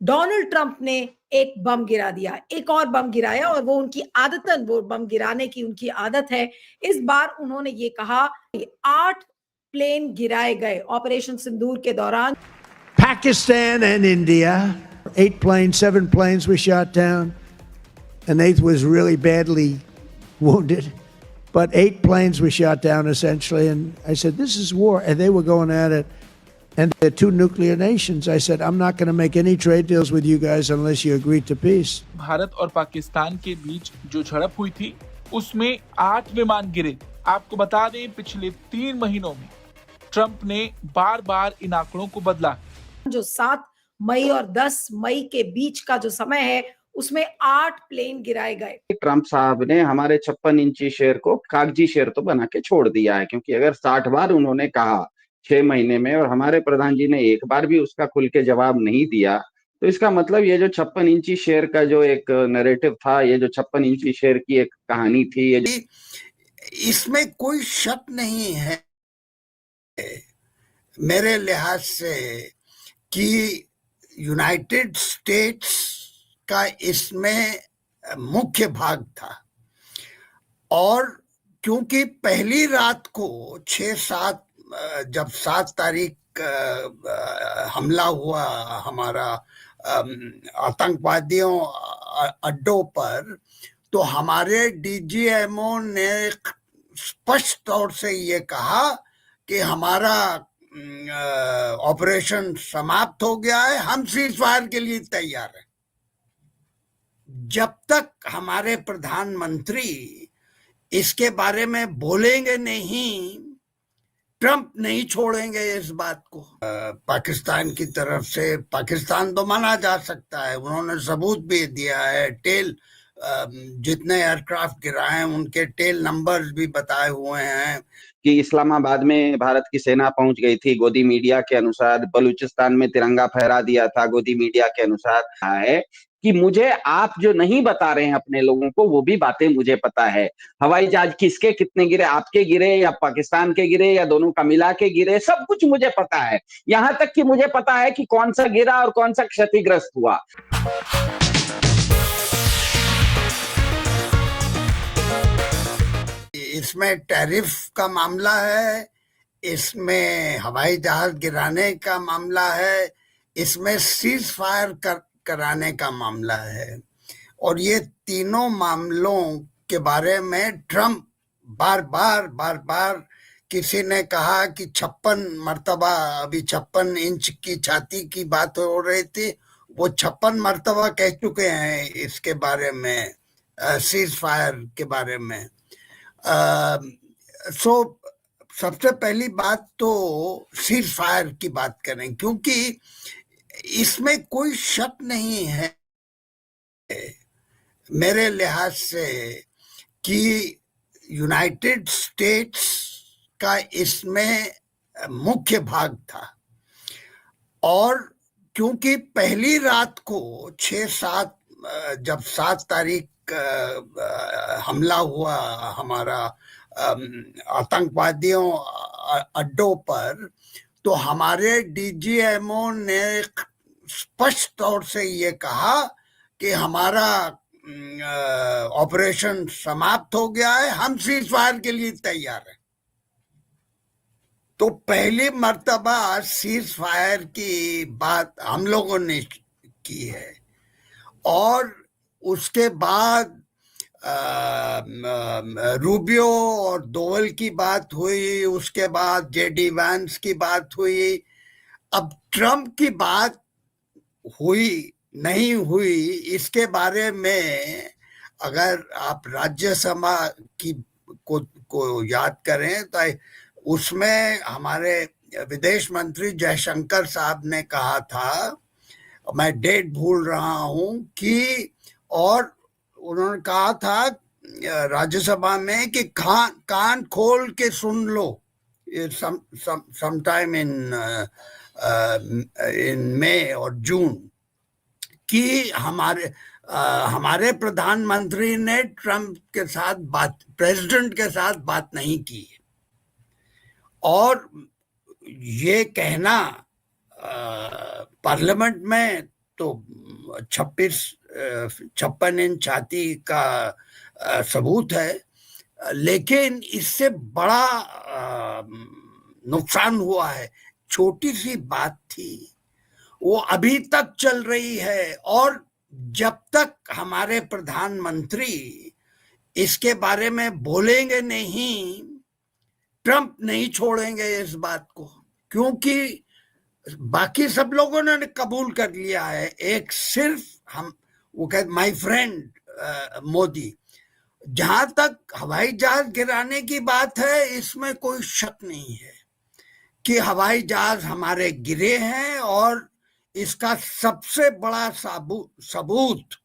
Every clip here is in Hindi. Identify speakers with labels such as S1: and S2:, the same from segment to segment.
S1: डोनाल्ड ट्रंप ने एक बम गिरा दिया, एक और बम गिराया, और वो उनकी आदतन, वो बम गिराने की उनकी आदत है। इस बार उन्होंने ये कहा कि 8 प्लेन गिराए गए ऑपरेशन सिंदूर के दौरान।
S2: Pakistan and India, 8 planes, 7 planes were shot down. An eighth was really badly wounded. But 8 planes were shot down essentially. And I said, this is war. And they were going at it. And they're 2 nuclear nations. I said, I'm not going to make any trade deals with you guys unless you agree to peace.
S3: Bharat और पाकिस्तान के बीच जो झड़प हुई थी उसमें 8 विमान गिरे। आपको बता दें, पिछले 3 महीनों में ट्रंप ने बार बार इन आंकड़ों को बदला।
S1: जो 7 मई और 10 मई के बीच का जो समय है, उसमें 8 प्लेन गिराए गए।
S4: ट्रंप साहब ने हमारे 56 इंची शेयर को कागजी शेयर तो बना के छोड़ दिया है, क्योंकि अगर 60 बार उन्होंने कहा 6 महीने में और हमारे प्रधान जी ने एक बार भी उसका खुल के जवाब नहीं दिया, तो इसका मतलब ये जो 56 इंची शेयर का जो एक नैरेटिव था, ये जो 56 इंची शेयर की एक कहानी थी, ये
S5: इसमें कोई शक नहीं है मेरे लिहाज से कि यूनाइटेड स्टेट्स का इसमें मुख्य भाग था। और क्योंकि पहली रात को 6-7 जब 7 तारीख हमला हुआ हमारा आतंकवादियों अड्डों पर, तो हमारे डीजीएमओ ने स्पष्ट तौर से ये कहा कि हमारा ऑपरेशन समाप्त हो गया है, हम सीज फायर के लिए तैयार हैं। जब तक हमारे प्रधानमंत्री इसके बारे में बोलेंगे नहीं, ट्रंप नहीं छोड़ेंगे इस बात को। पाकिस्तान की तरफ से, पाकिस्तान तो माना जा सकता है, उन्होंने सबूत भी दिया है, टेल जितने एयरक्राफ्ट गिराए हैं उनके टेल नंबर्स भी बताए हुए हैं
S4: कि इस्लामाबाद में भारत की सेना पहुंच गई थी, गोदी मीडिया के अनुसार। बलूचिस्तान में तिरंगा फहरा दिया था, गोदी मीडिया के अनुसार। है कि मुझे आप जो नहीं बता रहे हैं अपने लोगों को, वो भी बातें मुझे पता है। हवाई जहाज किसके कितने गिरे, आपके गिरे या पाकिस्तान के गिरे या दोनों का मिला के गिरे, सब कुछ मुझे पता है। यहां तक कि मुझे पता है कि कौन सा गिरा और कौन सा क्षतिग्रस्त हुआ।
S5: इसमें टैरिफ का मामला है, इसमें हवाई जहाज गिराने का मामला है, इसमें सीज फायर कराने का मामला है। और ये तीनों मामलों के बारे में ट्रंप बार बार किसी ने कहा कि 56 मर्तबा, अभी 56 इंच की छाती की बात हो रही थी, वो 56 मर्तबा कह चुके हैं इसके बारे में, सीज फायर के बारे में। सबसे पहली बात तो सीज फायर की बात करें, क्योंकि इसमें कोई शक नहीं है मेरे लिहाज से कि यूनाइटेड स्टेट्स का इसमें मुख्य भाग था। और क्योंकि पहली रात को 6-7 जब 7 तारीख हमला हुआ हमारा आतंकवादियों अड्डों पर, तो हमारे डीजीएमओ ने स्पष्ट तौर से ये कहा कि हमारा ऑपरेशन समाप्त हो गया है, हम सीज फायर के लिए तैयार हैं। तो पहली मर्तबा सीज फायर की बात हम लोगों ने की है। और उसके बाद रूबियो और दोवल की बात हुई, उसके बाद जेडी वैंस की बात हुई। अब ट्रंप की बात हुई नहीं हुई, इसके बारे में अगर आप राज्यसभा की को याद करें तो उसमें हमारे विदेश मंत्री जयशंकर साहब ने कहा था, मैं डेट भूल रहा हूं, कि और उन्होंने कहा था राज्यसभा में कि कान खोल के सुन लो, sometime in मई और जून, कि हमारे प्रधानमंत्री ने ट्रंप के साथ प्रेसिडेंट के साथ बात नहीं की। और ये कहना पार्लियामेंट में तो 56 इंच छाती का सबूत है, लेकिन इससे बड़ा नुकसान हुआ है। छोटी सी बात थी, वो अभी तक चल रही है, और जब तक हमारे प्रधानमंत्री इसके बारे में बोलेंगे नहीं, ट्रंप नहीं छोड़ेंगे इस बात को, क्योंकि बाकी सब लोगों ने कबूल कर लिया है। एक सिर्फ हम, वो कहते माय फ्रेंड मोदी। जहां तक हवाई जहाज गिराने की बात है, इसमें कोई शक नहीं है कि हवाई जहाज हमारे गिरे हैं, और इसका सबसे बड़ा सबूत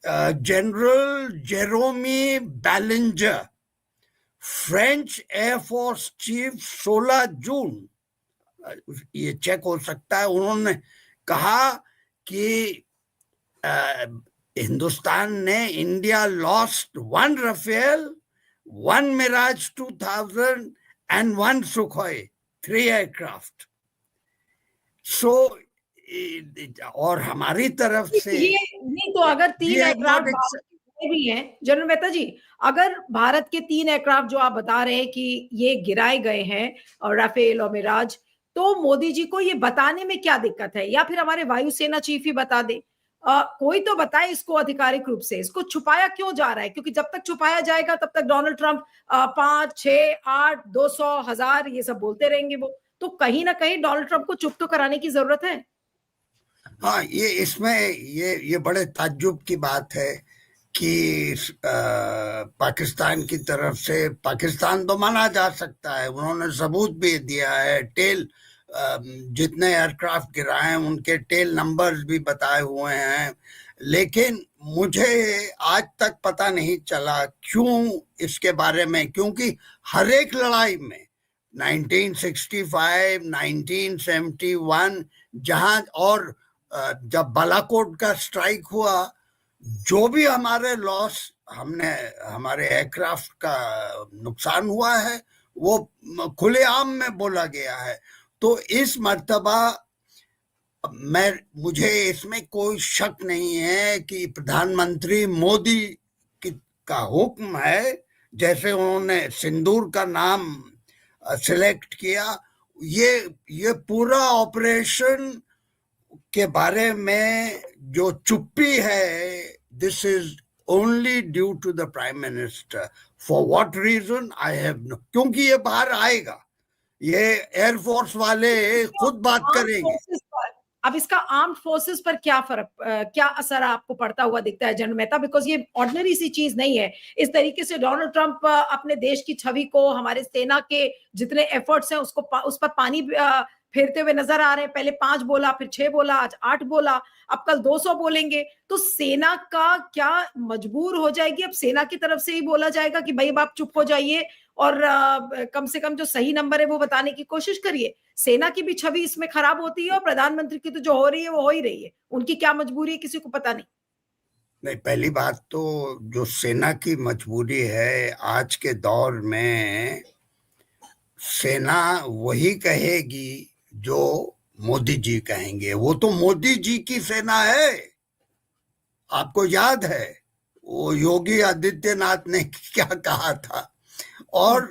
S5: जनरल जेरोमी बैलिंजर, फ्रेंच एयरफोर्स चीफ, 16 जून, ये चेक हो सकता है, उन्होंने कहा कि हिंदुस्तान ने, India lost 1 Rafale, 1 Mirage 2000 and 1 Sukhoi, 3 aircraft. So और हमारी तरफ से
S1: ये नहीं, तो अगर 3 एयरक्राफ्ट भी हैं जनरल मेहता जी, अगर भारत के 3 एयरक्राफ्ट जो आप बता रहे हैं कि ये गिराए गए हैं, और राफेल और मिराज, तो मोदी जी को ये बताने में क्या दिक्कत है? या फिर हमारे वायुसेना चीफ ही बता दे, कोई तो बताए इसको आधिकारिक रूप से। इसको छुपाया क्यों जा रहा है? क्योंकि जब तक छुपाया जाएगा तब तक डोनाल्ड ट्रंप 5, 6, 8, 200, 1000 ये सब बोलते रहेंगे। वो तो कहीं ना कहीं डोनाल्ड ट्रंप को चुप तो कराने की जरूरत है।
S5: हाँ, ये इसमें ये बड़े ताज्जुब की बात है कि पाकिस्तान की तरफ से, पाकिस्तान तो माना जा सकता है, उन्होंने सबूत भी दिया है, टेल जितने एयरक्राफ्ट गिराए हैं उनके टेल नंबर्स भी बताए हुए हैं, लेकिन मुझे आज तक पता नहीं चला क्यों इसके बारे में, क्योंकि हर एक लड़ाई में 1965, 1971 जहां, और जब बालाकोट का स्ट्राइक हुआ, जो भी हमारे लॉस, हमारे एयरक्राफ्ट का नुकसान हुआ है, वो खुलेआम में बोला गया है। तो इस मर्तबा मुझे इसमें कोई शक नहीं है कि प्रधानमंत्री मोदी का हुक्म है, जैसे उन्होंने सिंदूर का नाम सिलेक्ट किया, ये पूरा ऑपरेशन के बारे में जो चुप्पी है, this is only due to the prime minister. For what reason I have no, क्योंकि ये बाहर आएगा, ये एयरफोर्स वाले खुद बात करेंगे।
S1: अब इसका आर्म्ड फोर्सेस पर क्या फर्क, क्या असर आपको पड़ता हुआ दिखता है जनरल मेहता? बिकॉज ये ऑर्डिनरी सी चीज नहीं है। इस तरीके से डोनाल्ड ट्रंप अपने देश की छवि को, हमारे सेना के जितने एफर्ट्स हैं उसको, उस पर पानी फेरते हुए नजर आ रहे हैं। पहले 5 बोला, फिर 6 बोला, आज 8 बोला, अब कल 200 बोलेंगे। तो सेना का क्या मजबूर हो जाएगी? अब सेना की तरफ से ही बोला जाएगा कि भाई आप चुप हो जाइए, और कम से कम जो सही नंबर है वो बताने की कोशिश करिए। सेना की भी छवि इसमें खराब होती है, और प्रधानमंत्री की तो जो हो रही है वो हो ही रही है। उनकी क्या मजबूरी है किसी को पता नहीं।
S5: नहीं, पहली बात तो जो सेना की मजबूरी है, आज के दौर में सेना वही कहेगी जो मोदी जी कहेंगे। वो तो मोदी जी की सेना है। आपको याद है वो योगी आदित्यनाथ ने क्या कहा था, और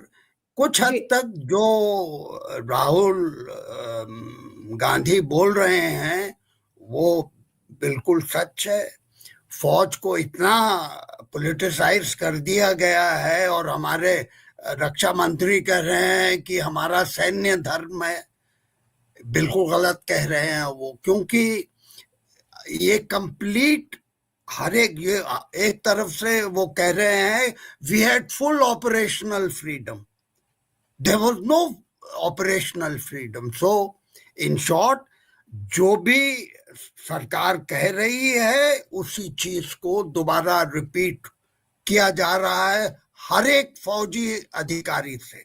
S5: कुछ हद तक जो राहुल गांधी बोल रहे हैं वो बिल्कुल सच है। फौज को इतना पॉलिटिसाइज कर दिया गया है, और हमारे रक्षा मंत्री कह रहे हैं कि हमारा सैन्य धर्म है। बिल्कुल गलत कह रहे हैं वो, क्योंकि ये कंप्लीट हर एक तरफ से वो कह रहे हैं we had full operational freedom, there was no operational freedom. So in short, जो भी सरकार कह रही है उसी चीज को दोबारा रिपीट किया जा रहा है हर एक फौजी अधिकारी से,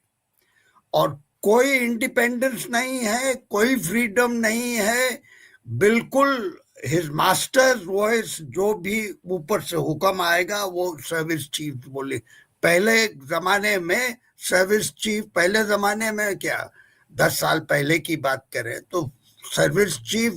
S5: और कोई इंडिपेंडेंस नहीं है, कोई फ्रीडम नहीं है, बिल्कुल हिज मास्टर्स वॉइस, जो भी ऊपर से हुक्म आएगा वो सर्विस चीफ बोले। पहले जमाने में सर्विस चीफ, पहले जमाने में क्या 10 साल पहले की बात करें तो service chief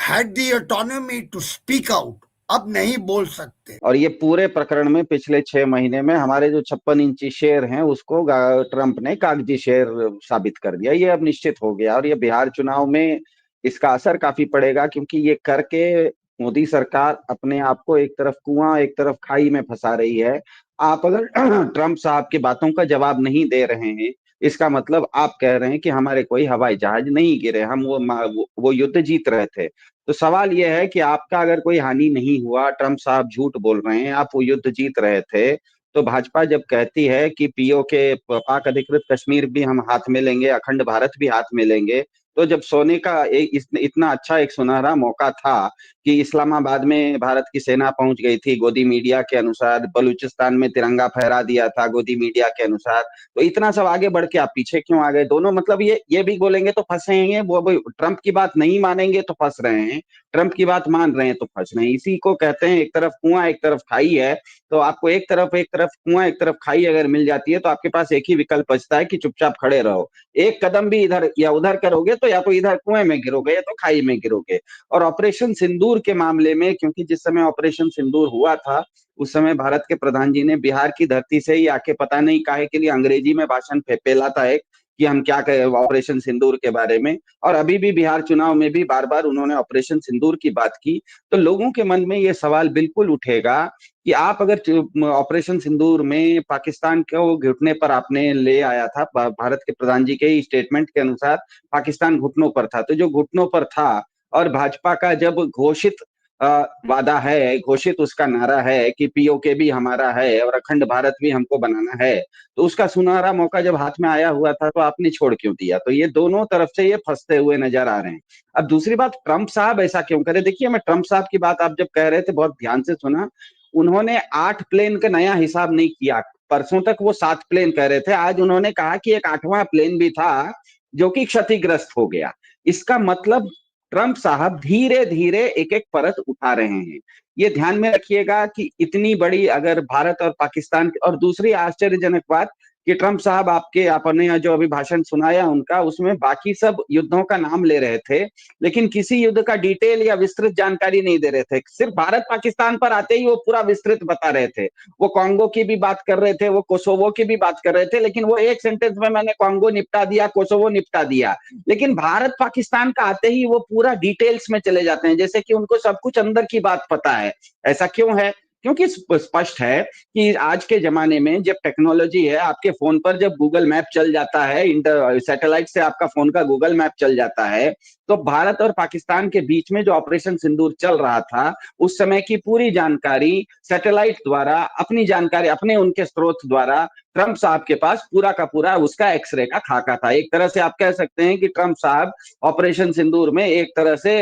S5: had the autonomy to speak out. अब नहीं बोल सकते।
S4: और ये पूरे प्रकरण में पिछले 6 महीने में हमारे जो 56 इंची शेर हैं उसको ट्रंप ने कागजी शेर साबित कर दिया। ये अब निश्चित हो गया और ये बिहार चुनाव में इसका असर काफी पड़ेगा, क्योंकि ये करके मोदी सरकार अपने आप को एक तरफ कुआं एक तरफ खाई में फंसा रही है। आप अगर ट्रंप साहब की बातों का जवाब नहीं दे रहे हैं, इसका मतलब आप कह रहे हैं कि हमारे कोई हवाई जहाज नहीं गिरे, हम वो युद्ध जीत रहे थे। तो सवाल यह है कि आपका अगर कोई हानि नहीं हुआ, ट्रंप साहब झूठ बोल रहे हैं, आप वो युद्ध जीत रहे थे, तो भाजपा जब कहती है कि पीओके पाक अधिकृत कश्मीर भी हम हाथ में लेंगे, अखंड भारत भी हाथ में लेंगे, तो जब सोने का इतना अच्छा एक सुनहरा मौका था कि इस्लामाबाद में भारत की सेना पहुंच गई थी, गोदी मीडिया के अनुसार बलूचिस्तान में तिरंगा फहरा दिया था गोदी मीडिया के अनुसार, तो इतना सब आगे बढ़ के आप पीछे क्यों आ गए? दोनों मतलब ये भी बोलेंगे तो फंसेंगे, वो ट्रंप की बात नहीं मानेंगे तो फंस रहे हैं, ट्रंप की बात मान रहे हैं तो फंस रहे हैं। इसी को कहते हैं एक तरफ कुआं एक तरफ खाई है। तो आपको एक तरफ कुआं एक तरफ खाई अगर मिल जाती है तो आपके पास एक ही विकल्प बचता है कि चुपचाप खड़े रहो। एक कदम भी इधर या उधर करोगे तो या तो इधर कुएं में गिरोगे या तो खाई में गिरोगे। और ऑपरेशन सिंदूर के मामले में, क्योंकि जिस समय ऑपरेशन सिंदूर हुआ था उस समय भारत के प्रधान जी ने बिहार की धरती से ही आके पता नहीं काहे के लिए अंग्रेजी में भाषण पेला था एक, कि हम क्या कहें ऑपरेशन सिंदूर के बारे में। और अभी भी बिहार चुनाव में भी बार बार उन्होंने ऑपरेशन सिंदूर की बात की। तो लोगों के मन में ये सवाल बिल्कुल उठेगा कि आप अगर ऑपरेशन सिंदूर में पाकिस्तान को घुटने पर आपने ले आया था, भारत के प्रधान जी के स्टेटमेंट के अनुसार पाकिस्तान घुटनों पर था, तो जो घुटनों पर था और भाजपा का जब घोषित वादा है, घोषित उसका नारा है कि पीओके भी हमारा है और अखंड भारत भी हमको बनाना है, तो उसका सुनहरा मौका जब हाथ में आया हुआ था तो आपने छोड़ क्यों दिया? तो ये दोनों तरफ से ये फंसते हुए नजर आ रहे हैं। अब दूसरी बात, ट्रंप साहब ऐसा क्यों करे? देखिए, मैं ट्रंप साहब की बात आप जब कह रहे थे बहुत ध्यान से सुना। उन्होंने 8 प्लेन का नया हिसाब नहीं किया। परसों तक वो 7 प्लेन कह रहे थे, आज उन्होंने कहा कि एक 8वां प्लेन भी था जो कि क्षतिग्रस्त हो गया। इसका मतलब ट्रंप साहब धीरे धीरे एक एक परत उठा रहे हैं। ये ध्यान में रखिएगा कि इतनी बड़ी अगर भारत और पाकिस्तान की, और दूसरी आश्चर्यजनक बात कि ट्रंप साहब आपने जो अभी भाषण सुनाया उनका, उसमें बाकी सब युद्धों का नाम ले रहे थे लेकिन किसी युद्ध का डिटेल या विस्तृत जानकारी नहीं दे रहे थे। सिर्फ भारत पाकिस्तान पर आते ही वो पूरा विस्तृत बता रहे थे। वो कॉन्गो की भी बात कर रहे थे, वो कोसोवो की भी बात कर रहे थे, लेकिन वो एक सेंटेंस में मैंने कॉन्गो निपटा दिया, कोसोवो निपटा दिया। लेकिन भारत पाकिस्तान का आते ही वो पूरा डिटेल्स में चले जाते हैं, जैसे कि उनको सब कुछ अंदर की बात पता है। ऐसा क्यों है? क्योंकि स्पष्ट है कि आज के जमाने में जब टेक्नोलॉजी है, आपके फोन पर जब गूगल मैप चल जाता है, सैटेलाइट से आपका फोन का गूगल मैप चल जाता है, तो भारत और पाकिस्तान के बीच में जो ऑपरेशन सिंदूर चल रहा था उस समय की पूरी जानकारी सैटेलाइट द्वारा, अपनी जानकारी अपने उनके स्रोत द्वारा ट्रंप साहब के पास पूरा का पूरा उसका एक्सरे का खाका था। एक तरह से आप कह सकते हैं कि ट्रंप साहब ऑपरेशन सिंदूर में एक तरह से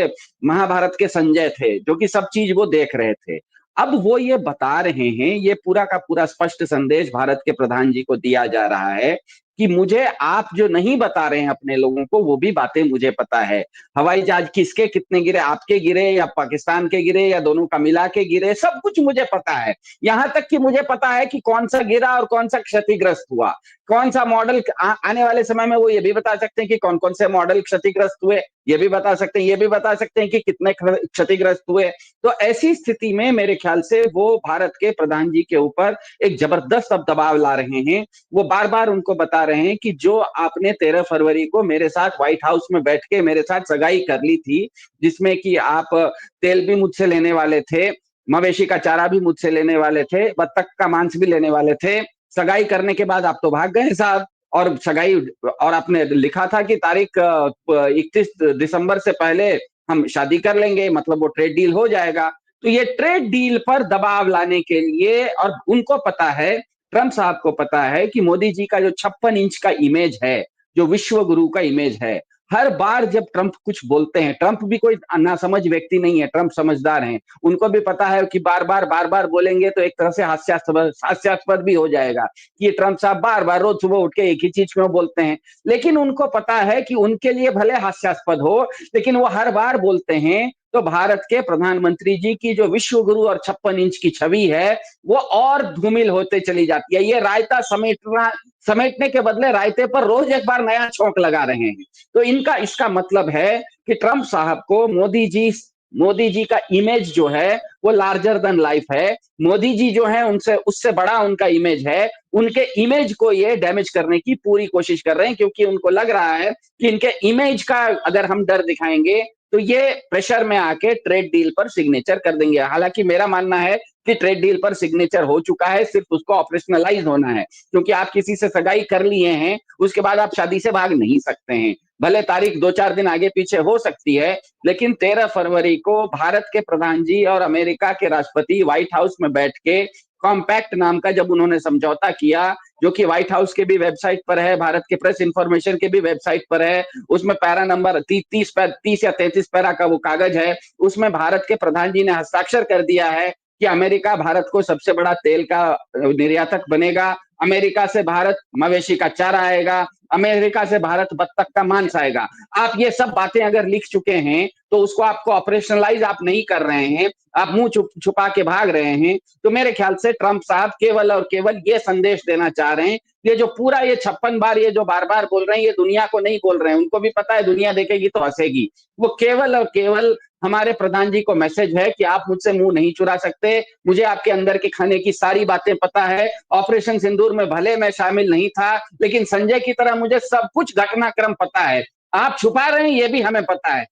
S4: महाभारत के संजय थे, जो कि सब चीज वो देख रहे थे। अब वो ये बता रहे हैं, ये पूरा का पूरा स्पष्ट संदेश भारत के प्रधान जी को दिया जा रहा है कि मुझे आप जो नहीं बता रहे हैं अपने लोगों को, वो भी बातें मुझे पता है। हवाई जहाज किसके कितने गिरे, आपके गिरे या पाकिस्तान के गिरे या दोनों का मिला के गिरे, सब कुछ मुझे पता है। यहां तक कि मुझे पता है कि कौन सा गिरा और कौन सा क्षतिग्रस्त हुआ, कौन सा मॉडल आने वाले समय में वो ये भी बता सकते हैं कि कौन कौन से मॉडल क्षतिग्रस्त हुए, ये भी बता सकते हैं, ये भी बता सकते हैं कि कितने क्षतिग्रस्त हुए। तो ऐसी स्थिति में मेरे ख्याल से वो भारत के प्रधान जी के ऊपर एक जबरदस्त अब दबाव ला रहे हैं। वो बार बार उनको बता रहे हैं कि जो आपने 13 फरवरी को मेरे साथ व्हाइट हाउस में बैठ के मेरे साथ सगाई कर ली थी, जिसमें कि आप तेल भी मुझसे लेने वाले थे, मवेशी का चारा भी मुझसे लेने वाले थे, बत्तख का मांस भी लेने वाले थे, सगाई करने के बाद आप तो भाग गए साहब। और सगाई, और आपने लिखा था कि तारीख 31 दिसंबर से पहले हम शादी कर लेंगे, मतलब वो ट्रेड डील हो जाएगा। तो ये ट्रेड डील पर दबाव लाने के लिए, और उनको पता है, ट्रंप साहब को पता है कि मोदी जी का जो 56 इंच का इमेज है, जो विश्व गुरु का इमेज है, हर बार जब ट्रंप कुछ बोलते हैं, ट्रंप भी कोई नासमझ व्यक्ति नहीं है, ट्रंप समझदार हैं, उनको भी पता है कि बार बार बोलेंगे तो एक तरह से हास्यास्पद भी हो जाएगा कि ये ट्रंप साहब बार बार रोज सुबह उठ के एक ही चीज क्यों बोलते हैं। लेकिन उनको पता है कि उनके लिए भले हास्यास्पद हो, लेकिन वो हर बार बोलते हैं तो भारत के प्रधानमंत्री जी की जो विश्व गुरु और 56 इंच की छवि है वो और धूमिल होते चली जाती है। ये रायता समेटने के बदले रायते पर रोज एक बार नया छोंक लगा रहे हैं। तो इसका मतलब है कि ट्रंप साहब को मोदी जी का इमेज जो है वो लार्जर देन लाइफ है। मोदी जी जो है उनसे उससे बड़ा उनका इमेज है। उनके इमेज को ये डैमेज करने की पूरी कोशिश कर रहे हैं, क्योंकि उनको लग रहा है कि इनके इमेज का अगर हम डर दिखाएंगे तो ये प्रेशर में आके ट्रेड डील पर सिग्नेचर कर देंगे। हालांकि मेरा मानना है कि ट्रेड डील पर सिग्नेचर हो चुका है, सिर्फ उसको ऑपरेशनलाइज होना है, क्योंकि आप किसी से सगाई कर लिए हैं उसके बाद आप शादी से भाग नहीं सकते हैं। भले तारीख 2-4 दिन आगे पीछे हो सकती है, लेकिन 13 फरवरी को भारत के प्रधान जी और अमेरिका के राष्ट्रपति व्हाइट हाउस में बैठ के कॉम्पैक्ट नाम का जब उन्होंने समझौता किया, जो कि व्हाइट हाउस के भी वेबसाइट पर है, भारत के प्रेस इंफॉर्मेशन के भी वेबसाइट पर है, उसमें पैरा नंबर 30 या 33 पैरा का वो कागज है, उसमें भारत के प्रधान जी ने हस्ताक्षर कर दिया है कि अमेरिका भारत को सबसे बड़ा तेल का निर्यातक बनेगा, अमेरिका से भारत मवेशी का चारा आएगा, अमेरिका से भारत बत्तख का मांस आएगा। आप ये सब बातें अगर लिख चुके हैं तो उसको आपको ऑपरेशनलाइज आप नहीं कर रहे हैं, आप मुंह छुपा के भाग रहे हैं। तो मेरे ख्याल से ट्रंप साहब केवल और केवल ये संदेश देना चाह रहे हैं, ये जो पूरा ये 56 बार ये जो बार बार बोल रहे हैं, ये दुनिया को नहीं बोल रहे हैं, उनको भी पता है दुनिया देखेगी तो हंसेगी। वो केवल और केवल हमारे प्रधान जी को मैसेज है कि आप मुझसे मुंह नहीं चुरा सकते, मुझे आपके अंदर के खाने की सारी बातें पता है। ऑपरेशन सिंदूर में भले मैं शामिल नहीं था, लेकिन संजय की तरह मुझे सब कुछ घटनाक्रम पता है। आप छुपा रहे हैं ये भी हमें पता है।